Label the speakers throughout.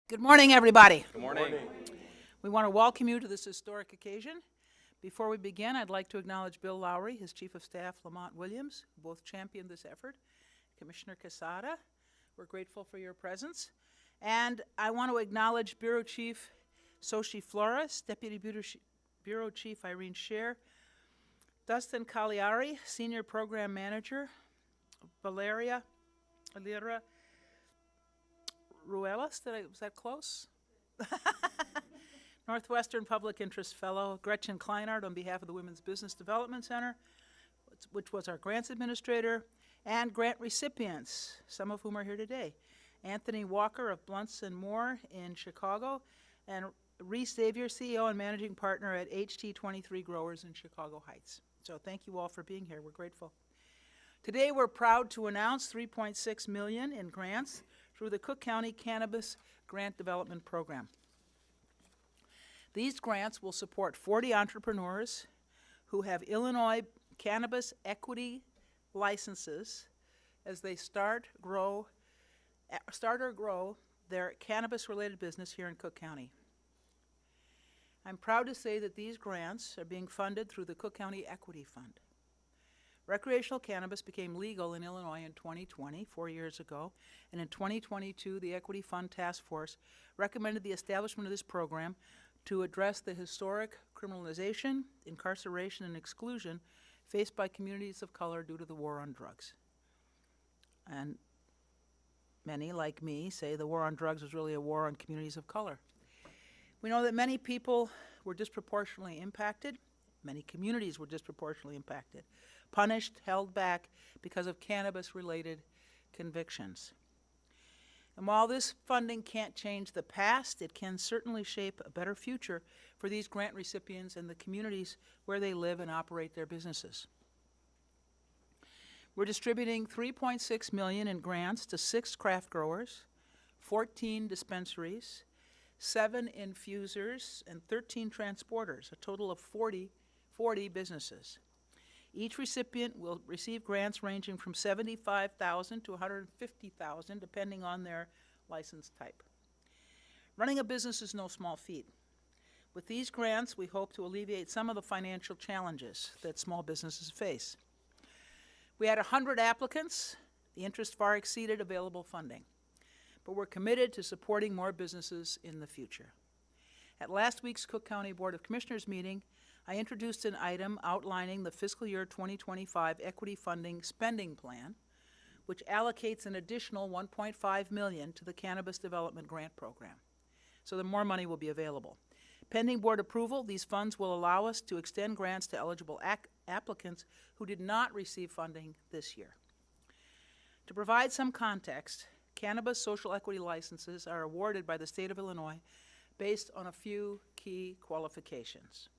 Speaker 1: Good morning, everybody.
Speaker 2: Good morning.
Speaker 1: We want to welcome you to this historic occasion. Before we begin, I'd like to acknowledge Bill Lowry, his Chief of Staff, Lamont Williams, who both championed this effort, Commissioner Quesada. We're grateful for your presence. And I want to acknowledge Bureau Chief Sochi Flores, Deputy Bureau Chief Irene Scher, Dustin Cagliari, Senior Program Manager, Valeria Alira Ruelas, was that close? Northwestern Public Interest Fellow, Gretchen Kleinert on behalf of the Women's Business Development Center, which was our grants administrator, and grant recipients, some of whom are here today. Anthony Walker of Blunts & Moore in Chicago, and Reese Xavier, CEO and Managing Partner at HT23 Growers in Chicago Heights. So thank you all for being here. We're grateful. Today we're proud to announce $3.6 million in grants through the Cook County Cannabis Grant Development Program. These grants will support 40 entrepreneurs who have Illinois cannabis equity licenses as they start or grow their cannabis-related business here in Cook County. I'm proud to say that these grants are being funded through the Cook County Equity Fund. Recreational cannabis became legal in Illinois in 2020, 4 years ago, and in 2022, the Equity Fund Task Force recommended the establishment of this program to address the historic criminalization, incarceration, and exclusion faced by communities of color due to the war on drugs. And many, like me, say the war on drugs was really a war on communities of color. We know that many people were disproportionately impacted. Many communities were disproportionately impacted, punished, held back because of cannabis-related convictions. And while this funding can't change the past, it can certainly shape a better future for these grant recipients and the communities where they live and operate their businesses. We're distributing $3.6 million in grants to 6 craft growers, 14 dispensaries, 7 infusers, and 13 transporters, a total of 40 businesses. Each recipient will receive grants ranging from $75,000 to $150,000, depending on their license type. Running a business is no small feat. With these grants, we hope to alleviate some of the financial challenges that small businesses face. We had 100 applicants. The interest far exceeded available funding, but we're committed to supporting more businesses in the future. At last week's Cook County Board of Commissioners meeting, I introduced an item outlining the fiscal year 2025 equity funding spending plan, which allocates an additional $1.5 million to the Cannabis Development Grant Program. So that more money will be available. Pending board approval, these funds will allow us to extend grants to eligible applicants who did not receive funding this year. To provide some context, cannabis social equity licenses are awarded by the state of Illinois based on a few key qualifications.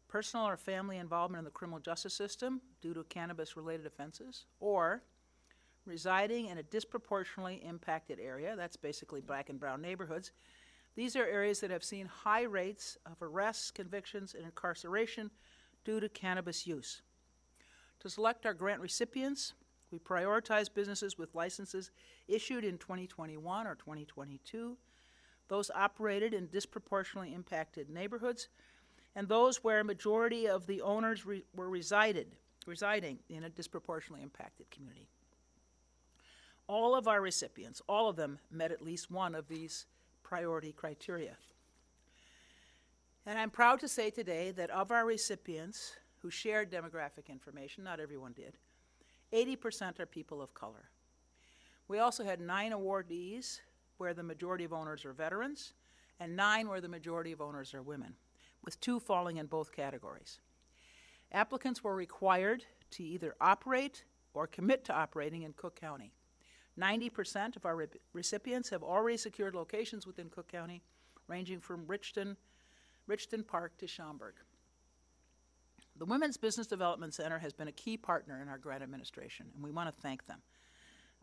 Speaker 1: Personal or family involvement in the criminal justice system due to cannabis-related offenses, or residing in a disproportionately impacted area, that's basically black and brown neighborhoods. These are areas that have seen high rates of arrests, convictions, and incarceration due to cannabis use. To select our grant recipients, we prioritize businesses with licenses issued in 2021 or 2022, those operated in disproportionately impacted neighborhoods, and those where a majority of the owners were residing in a disproportionately impacted community. All of our recipients, all of them, met at least one of these priority criteria. And I'm proud to say today that of our recipients who shared demographic information, not everyone did, 80% are people of color. We also had 9 awardees where the majority of owners are veterans, and 9 where the majority of owners are women, with 2 falling in both categories. Applicants were required to either operate or commit to operating in Cook County. 90% of our recipients have already secured locations within Cook County, ranging from Richton Park to Schaumburg. The Women's Business Development Center has been a key partner in our grant administration, and we want to thank them.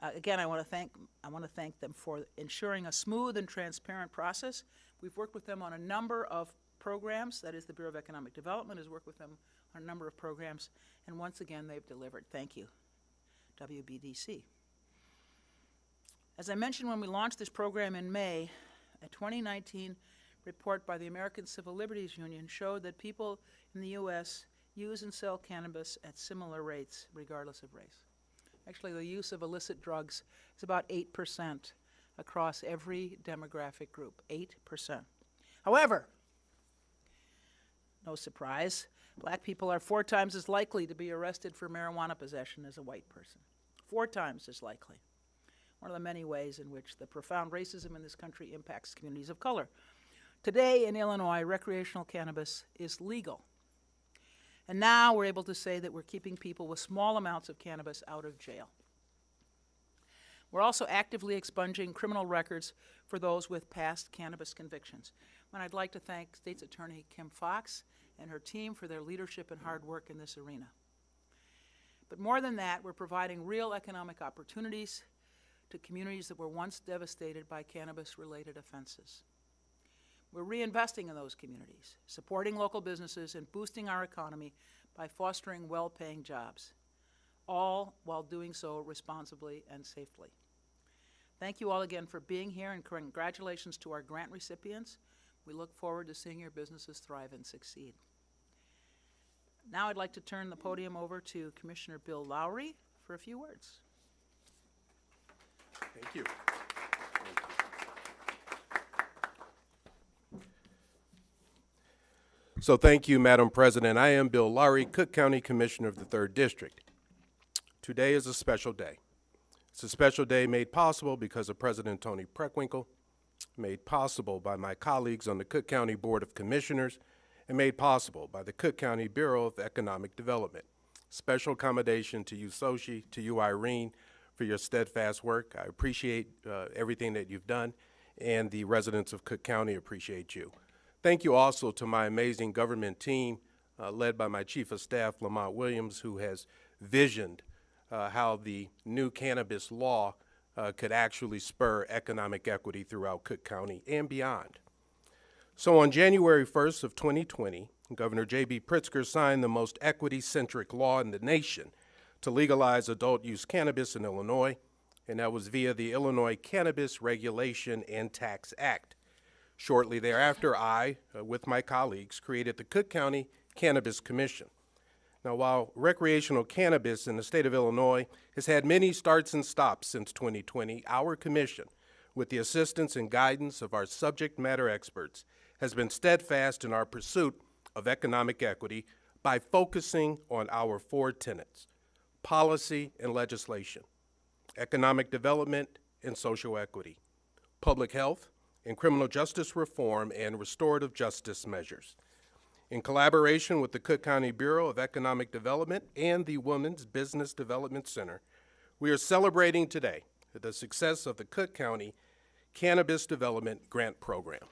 Speaker 1: Again, I want to thank them for ensuring a smooth and transparent process. We've worked with them on a number of programs. That is, the Bureau of Economic Development has worked with them on a number of programs, and once again, they've delivered. Thank you, WBDC. As I mentioned when we launched this program in May, a 2019 report by the American Civil Liberties Union showed that people in the U.S. use and sell cannabis at similar rates, regardless of race. Actually, the use of illicit drugs is about 8% across every demographic group, 8%. However, no surprise, black people are 4 times as likely to be arrested for marijuana possession as a white person. 4 times as likely. One of the many ways in which the profound racism in this country impacts communities of color. Today in Illinois, recreational cannabis is legal. And now we're able to say that we're keeping people with small amounts of cannabis out of jail. We're also actively expunging criminal records for those with past cannabis convictions. And I'd like to thank State's Attorney Kim Foxx and her team for their leadership and hard work in this arena. But more than that, we're providing real economic opportunities to communities that were once devastated by cannabis-related offenses. We're reinvesting in those communities, supporting local businesses, and boosting our economy by fostering well-paying jobs, all while doing so responsibly and safely. Thank you all again for being here, and congratulations to our grant recipients. We look forward to seeing your businesses thrive and succeed. Now I'd like to turn the podium over to Commissioner Bill Lowry for a few words.
Speaker 2: Thank you. So thank you, Madam President. I am Bill Lowry, Cook County Commissioner of the 3rd District. Today is a special day. It's a special day made possible because of President Tony Preckwinkle, made possible by my colleagues on the Cook County Board of Commissioners, and made possible by the Cook County Bureau of Economic Development. Special commendation to you, Sochi, to you, Irene, for your steadfast work. I appreciate everything that you've done, and the residents of Cook County appreciate you. Thank you also to my amazing government team, led by my Chief of Staff, Lamont Williams, who has visioned how the new cannabis law could actually spur economic equity throughout Cook County and beyond. So on January 1st of 2020, Governor J.B. Pritzker signed the most equity-centric law in the nation to legalize adult-use cannabis in Illinois, and that was via the Illinois Cannabis Regulation and Tax Act. Shortly thereafter, I, with my colleagues, created the Cook County Cannabis Commission. Now, while recreational cannabis in the state of Illinois has had many starts and stops since 2020, our commission, with the assistance and guidance of our subject matter experts, has been steadfast in our pursuit of economic equity by focusing on our 4 tenets: policy and legislation, economic development and social equity, public health and criminal justice reform and restorative justice measures. In collaboration with the Cook County Bureau of Economic Development and the Women's Business Development Center, we are celebrating today the success of the Cook County Cannabis Development Grant Program.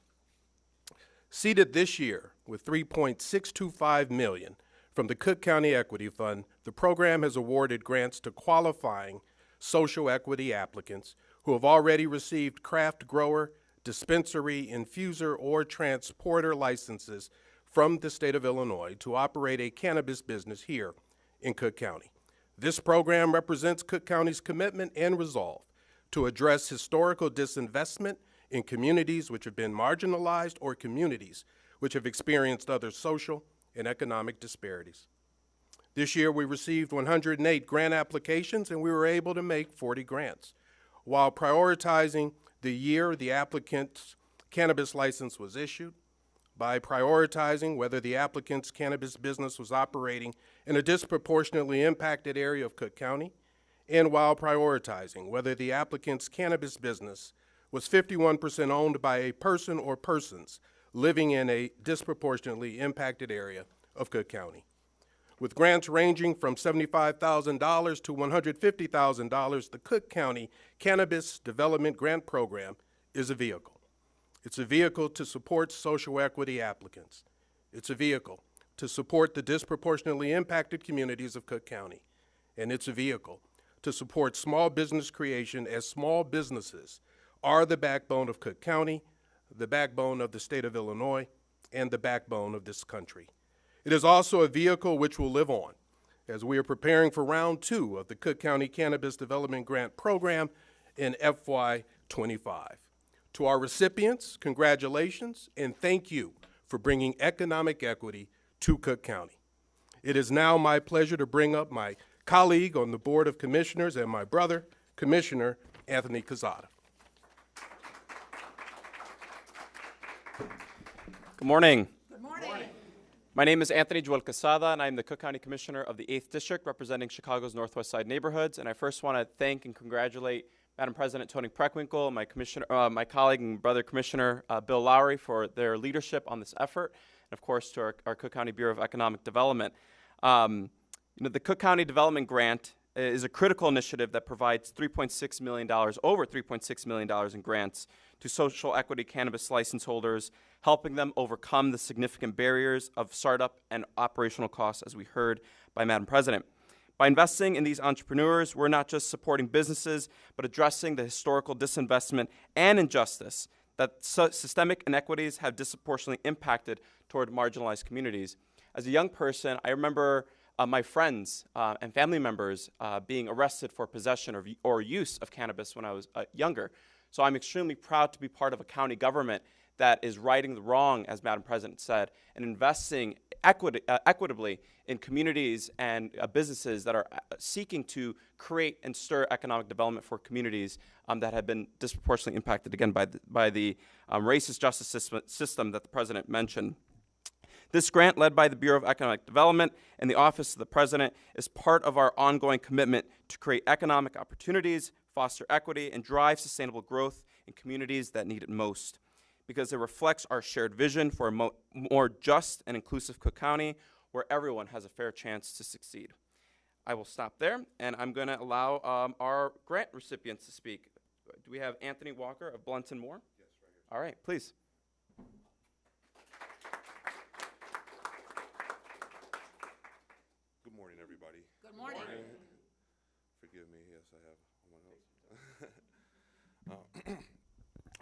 Speaker 2: Seeded this year with $3.625 million from the Cook County Equity Fund, the program has awarded grants to qualifying social equity applicants who have already received craft grower, dispensary, infuser, or transporter licenses from the state of Illinois to operate a cannabis business here in Cook County. This program represents Cook County's commitment and resolve to address historical disinvestment in communities which have been marginalized or communities which have experienced other social and economic disparities. This year we received 108 grant applications and we were able to make 40 grants. While prioritizing the year the applicant's cannabis license was issued, by prioritizing whether the applicant's cannabis business was operating in a disproportionately impacted area of Cook County, and while prioritizing whether the applicant's cannabis business was 51% owned by a person or persons living in a disproportionately impacted area of Cook County. With grants ranging from $75,000 to $150,000, the Cook County Cannabis Development Grant Program is a vehicle. It's a vehicle to support social equity applicants. It's a vehicle to support the disproportionately impacted communities of Cook County. And it's a vehicle to support small business creation, as small businesses are the backbone of Cook County, the backbone of the state of Illinois, and the backbone of this country. It is also a vehicle which will live on as we are preparing for round 2 of the Cook County Cannabis Development Grant Program in FY25. To our recipients, congratulations and thank you for bringing economic equity to Cook County. It is now my pleasure to bring up my colleague on the Board of Commissioners and my brother, Commissioner Anthony Quezada.
Speaker 3: Good morning.
Speaker 1: Good morning.
Speaker 3: My name is Anthony Joel Quesada, and I'm the Cook County Commissioner of the 8th District, representing Chicago's Northwest Side neighborhoods. And I first want to thank and congratulate Madam President Tony Preckwinkle, my colleague and brother Commissioner Bill Lowry for their leadership on this effort, and of course to our Cook County Bureau of Economic Development. The Cook County Development Grant is a critical initiative that provides $3.6 million, over $3.6 million in grants to social equity cannabis license holders, helping them overcome the significant barriers of startup and operational costs, as we heard by Madam President. By investing in these entrepreneurs, we're not just supporting businesses, but addressing the historical disinvestment and injustice that systemic inequities have disproportionately impacted toward marginalized communities. As a young person, I remember my friends and family members being arrested for possession or use of cannabis when I was younger. So I'm extremely proud to be part of a county government that is righting the wrong, as Madam President said, and investing equitably in communities and businesses that are seeking to create and stir economic development for communities that have been disproportionately impacted, again, by the racist justice system that the President mentioned. This grant, led by the Bureau of Economic Development and the Office of the President, is part of our ongoing commitment to create economic opportunities, foster equity, and drive sustainable growth in communities that need it most, because it reflects our shared vision for a more just and inclusive Cook County where everyone has a fair chance to succeed. I will stop there, and I'm going to allow our grant recipients to speak. Do we have Anthony Walker of Blunt and Moore? Yes, right here. All right, please.
Speaker 4: Good morning, everybody.
Speaker 1: Good morning.
Speaker 4: Forgive me, yes, I have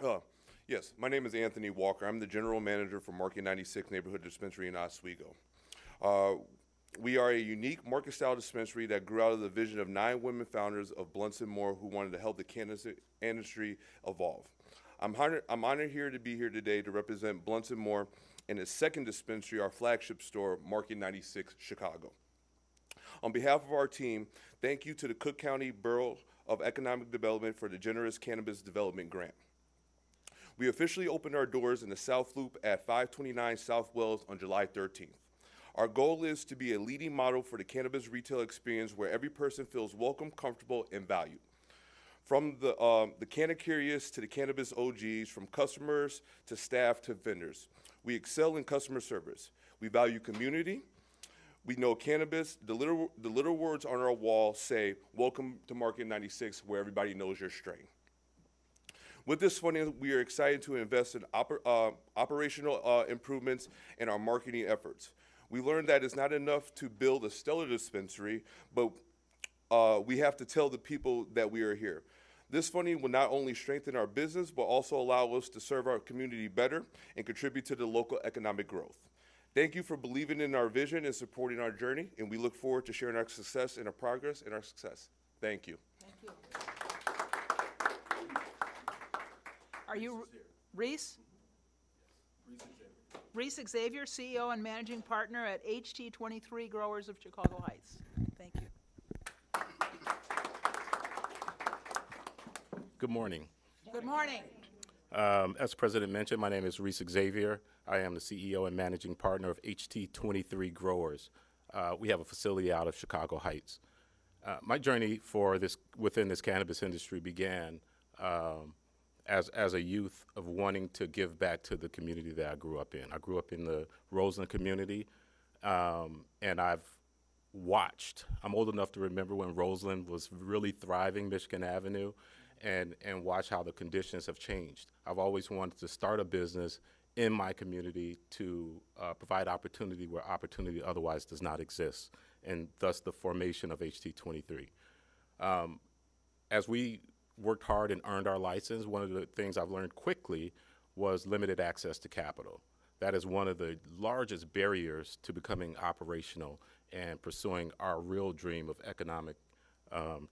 Speaker 4: one else. Yes, my name is Anthony Walker. I'm the General Manager for Market 96 Neighborhood Dispensary in Oswego. We are a unique market-style dispensary that grew out of the vision of 9 women founders of Blunts and More who wanted to help the cannabis industry evolve. I'm honored here to be here today to represent Blunts and More in its second dispensary, our flagship store, Market 96 Chicago. On behalf of our team, thank you to the Cook County Bureau of Economic Development for the generous Cannabis Development Grant. We officially opened our doors in the South Loop at 529 South Wells on July 13th. Our goal is to be a leading model for the cannabis retail experience where every person feels welcome, comfortable, and valued. From the canna-curious to the cannabis OGs, from customers to staff to vendors, we excel in customer service. We value community. We know cannabis. The little words on our wall say, "Welcome to Market 96, where everybody knows your strain." With this funding, we are excited to invest in operational improvements in our marketing efforts. We learned that it's not enough to build a stellar dispensary, but we have to tell the people that we are here. This funding will not only strengthen our business, but also allow us to serve our community better and contribute to the local economic growth. Thank you for believing in our vision and supporting our journey, and we look forward to sharing our success and our progress and our success. Thank you.
Speaker 1: Thank you. Are you Reese? Reese Xavier, CEO and Managing Partner at HT23 Growers of Chicago Heights. Thank you.
Speaker 5: Good morning.
Speaker 1: Good morning.
Speaker 5: As President mentioned, my name is Reese Xavier. I am the CEO and Managing Partner of HT23 Growers. We have a facility out of Chicago Heights. My journey within this cannabis industry began as a youth of wanting to give back to the community that I grew up in. I grew up in the Roseland community, and I've watched. I'm old enough to remember when Roseland was really thriving, Michigan Avenue, and watch how the conditions have changed. I've always wanted to start a business in my community to provide opportunity where opportunity otherwise does not exist, and thus the formation of HT23. As we worked hard and earned our license, one of the things I've learned quickly was limited access to capital. That is one of the largest barriers to becoming operational and pursuing our real dream of economic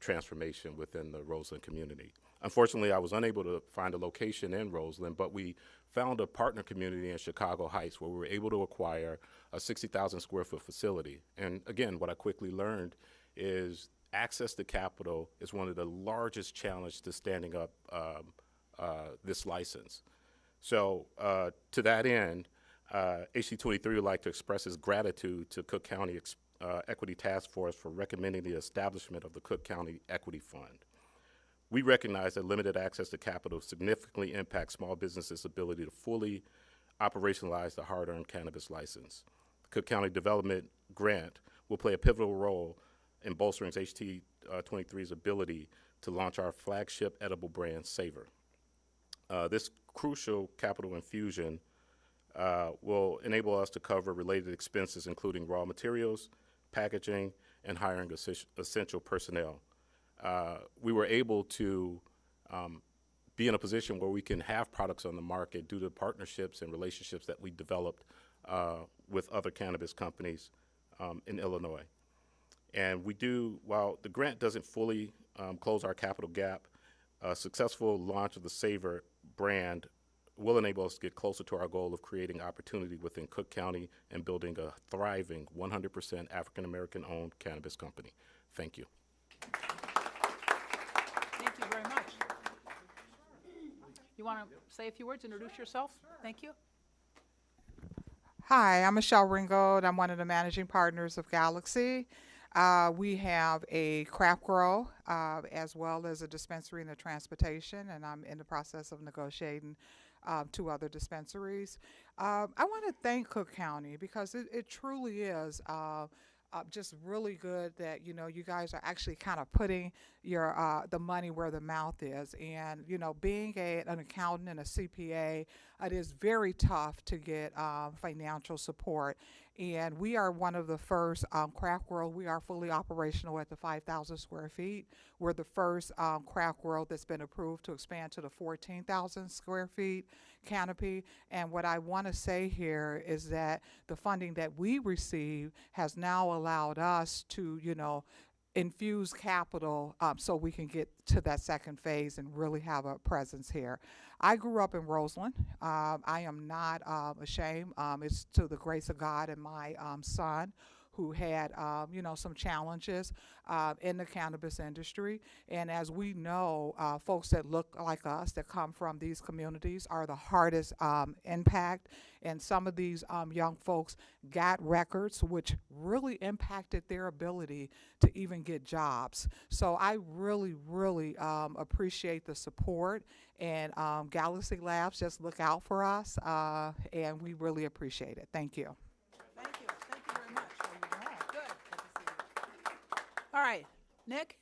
Speaker 5: transformation within the Roseland community. Unfortunately, I was unable to find a location in Roseland, but we found a partner community in Chicago Heights where we were able to acquire a 60,000 square foot facility. And again, what I quickly learned is access to capital is one of the largest challenges to standing up this license. So to that end, HT23 would like to express its gratitude to Cook County Equity Task Force for recommending the establishment of the Cook County Equity Fund. We recognize that limited access to capital significantly impacts small businesses' ability to fully operationalize the hard-earned cannabis license. The Cook County Development Grant will play a pivotal role in bolstering HT23's ability to launch our flagship edible brand, Savor. This crucial capital infusion will enable us to cover related expenses, including raw materials, packaging, and hiring essential personnel. We were able to be in a position where we can have products on the market due to partnerships and relationships that we developed with other cannabis companies in Illinois. And we do, while the grant doesn't fully close our capital gap, a successful launch of the Savor brand will enable us to get closer to our goal of creating opportunity within Cook County and building a thriving 100% African-American owned cannabis company. Thank you.
Speaker 1: Thank you very much. You want to say a few words, introduce yourself? Thank you.
Speaker 6: Hi, I'm Michelle Ringgold. I'm one of the managing partners of Galaxy. We have a craft grow as well as a dispensary and a transportation, and I'm in the process of negotiating 2 other dispensaries. I want to thank Cook County because it truly is just really good that you guys are actually kind of putting your the money where the mouth is, and being an accountant and a CPA, it is very tough to get financial support. And we are one of the first craft grow. We are fully operational at the 5,000 square feet. We're the first craft grow that's been approved to expand to the 14,000 square feet canopy. And what I want to say here is that the funding that we receive has now allowed us to, infuse capital so we can get to that second phase and really have a presence here. I grew up in Roseland. I am not ashamed. It's to the grace of God and my son, who had, some challenges in the cannabis industry. And as we know, folks that look like us, that come from these communities, are the hardest impact. And some of these young folks got records, which really impacted their ability to even get jobs. So I really, really appreciate the support. And Galaxy Labs, just look out for us, and we really appreciate it. Thank you.
Speaker 1: Thank you. Thank you very much. Good. All right, Nick?